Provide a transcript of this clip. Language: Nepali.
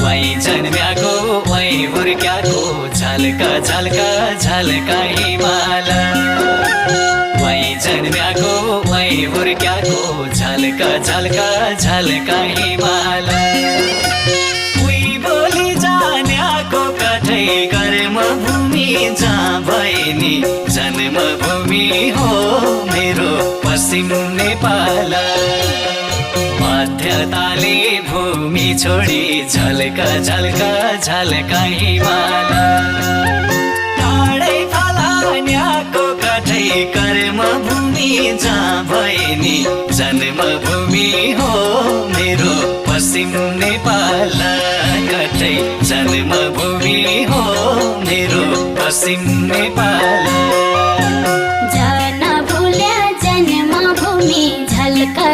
वही जन्म्याको वही हुर्क्याको झल्का झल्का झल्का हिमाल वही जन्म्याको वही हुर्क्याको झल्का झल्का झल्का हिमाल उही बोली जान्याको कठै कर्मभूमि जहाँ भए नि जन्मभूमि हो मेरो पश्चिम नेपाल मध्यताले भूमि छोडी झल्का झल्का झल्का हिमाल टाढै फलान्याको कठै कर्मभूमि जहाँ भए नि जन्मभूमि हो मेरो पश्चिम नेपाल कठै जन्मभूमि हो मेरो पश्चिम नेपाल जन भुल्या जन्मभूमि झल्का